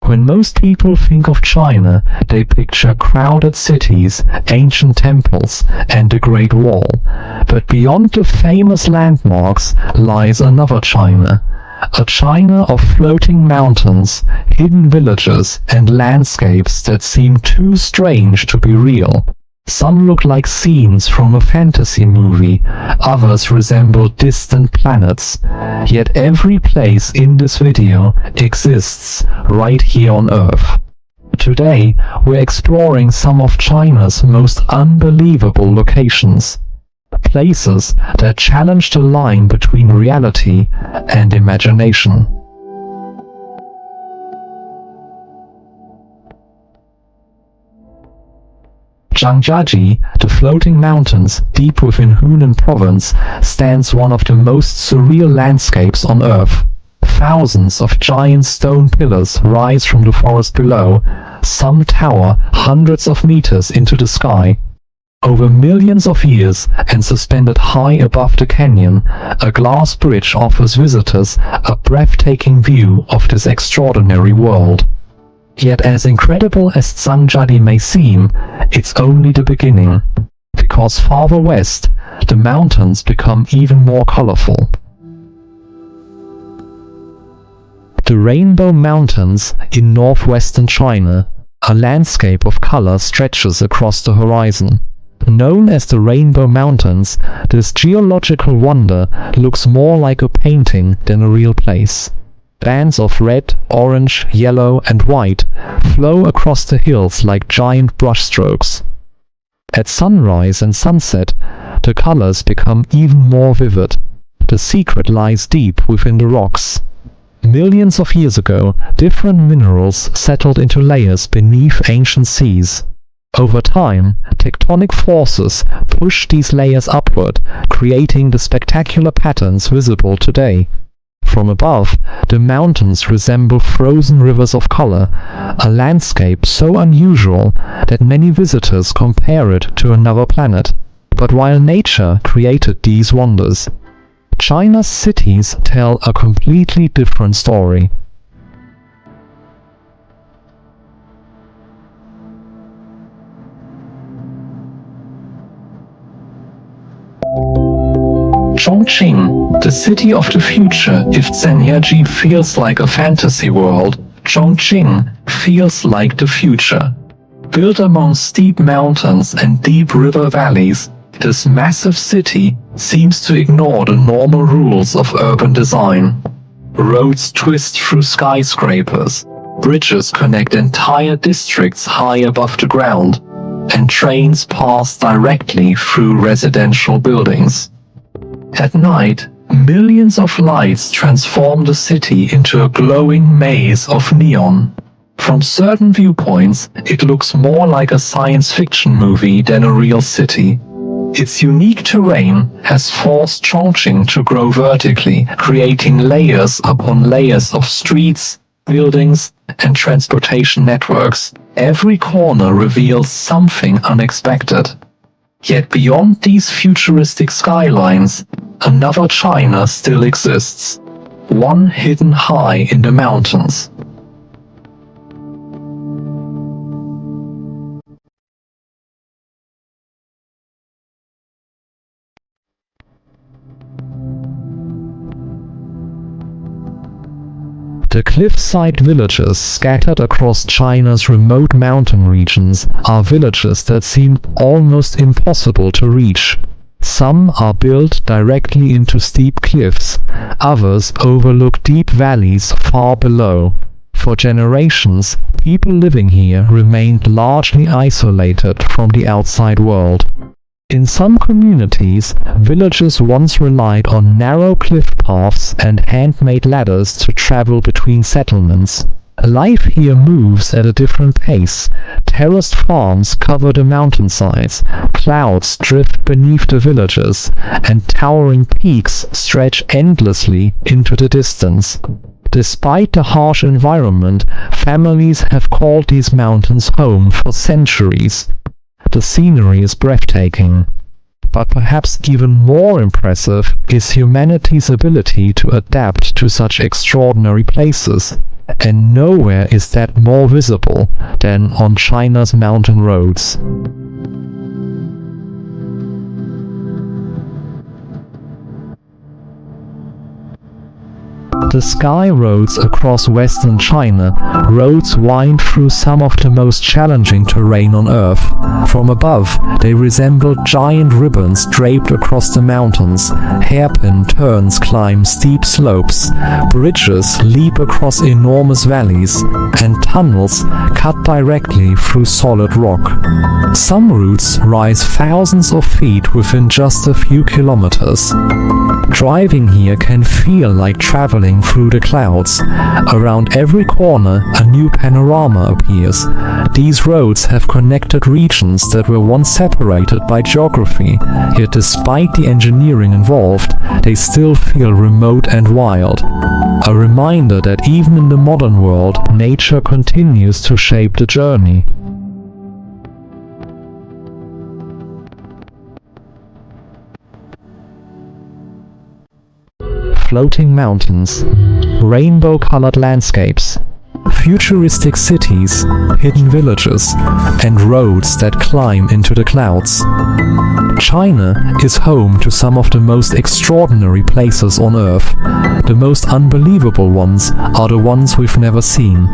When most people think of China, they picture crowded cities, ancient temples, and a Great Wall. But beyond the famous landmarks lies another China. A China of floating mountains, hidden villages, and landscapes that seem too strange to be real. Some look like scenes from a fantasy movie, others resemble distant planets. Yet every place in this video exists right here on Earth. Today, we're exploring some of China's most unbelievable locations. Places that challenge the line between reality and imagination. Zhangjiajie, the floating mountains deep within Hunan province, stands one of the most surreal landscapes on Earth. Thousands of giant stone pillars rise from the forest below. Some tower hundreds of meters into the sky. Over millions of years and suspended high above the canyon, a glass bridge offers visitors a breathtaking view of this extraordinary world. Yet as incredible as Zhangjiajie may seem, it's only the beginning, because farther west, the mountains become even more colorful. The Rainbow Mountains in northwestern China, a landscape of color stretches across the horizon. Known as the Rainbow Mountains, this geological wonder looks more like a painting than a real place. Bands of red, orange, yellow, and white flow across the hills like giant brushstrokes. At sunrise and sunset, the colors become even more vivid. The secret lies deep within the rocks. Millions of years ago, different minerals settled into layers beneath ancient seas. Over time, tectonic forces push these layers upward, creating the spectacular patterns visible today. From above, the mountains resemble frozen rivers of color, a landscape so unusual that many visitors compare it to another planet. But while nature created these wonders, China's cities tell a completely different story. Chongqing, the city of the future. If Zhangjiajie feels like a fantasy world, Chongqing feels like the future. Built among steep mountains and deep river valleys, this massive city seems to ignore the normal rules of urban design. Roads twist through skyscrapers, bridges connect entire districts high above the ground, and trains pass directly through residential buildings. At night, millions of lights transform the city into a glowing maze of neon. From certain viewpoints, it looks more like a science fiction movie than a real city. Its unique terrain has forced Chongqing to grow vertically, creating layers upon layers of streets, buildings, and transportation networks. Every corner reveals something unexpected. Yet beyond these futuristic skylines, another China still exists, one hidden high in the mountains. The cliffside villages scattered across China's remote mountain regions are villages that seem almost impossible to reach. Some are built directly into steep cliffs, others overlook deep valleys far below. For generations, people living here remained largely isolated from the outside world. In some communities, villagers once relied on narrow cliff paths and handmade ladders to travel between settlements. Life here moves at a different pace. Terraced farms cover the mountainsides, clouds drift beneath the villages, and towering peaks stretch endlessly into the distance. Despite the harsh environment, families have called these mountains home for centuries. The scenery is breathtaking. But perhaps even more impressive is humanity's ability to adapt to such extraordinary places. and nowhere is that more visible than on China's mountain roads. The sky roads across western China, roads wind through some of the most challenging terrain on Earth. From above, they resemble giant ribbons draped across the mountains. Hairpin turns climb steep slopes, bridges leap across enormous valleys, and tunnels cut directly through solid rock. Some routes rise thousands of feet within just a few kilometers. Driving here can feel like traveling through the clouds. Around every corner, a new panorama appears. These roads have connected regions that were once separated by geography, yet despite the engineering involved, they still feel remote and wild. A reminder that even in the modern world, nature continues to shape the journey. Floating mountains, rainbow-colored landscapes, futuristic cities, hidden villages, and roads that climb into the clouds. China is home to some of the most extraordinary places on Earth. The most unbelievable ones are the ones we've never seen.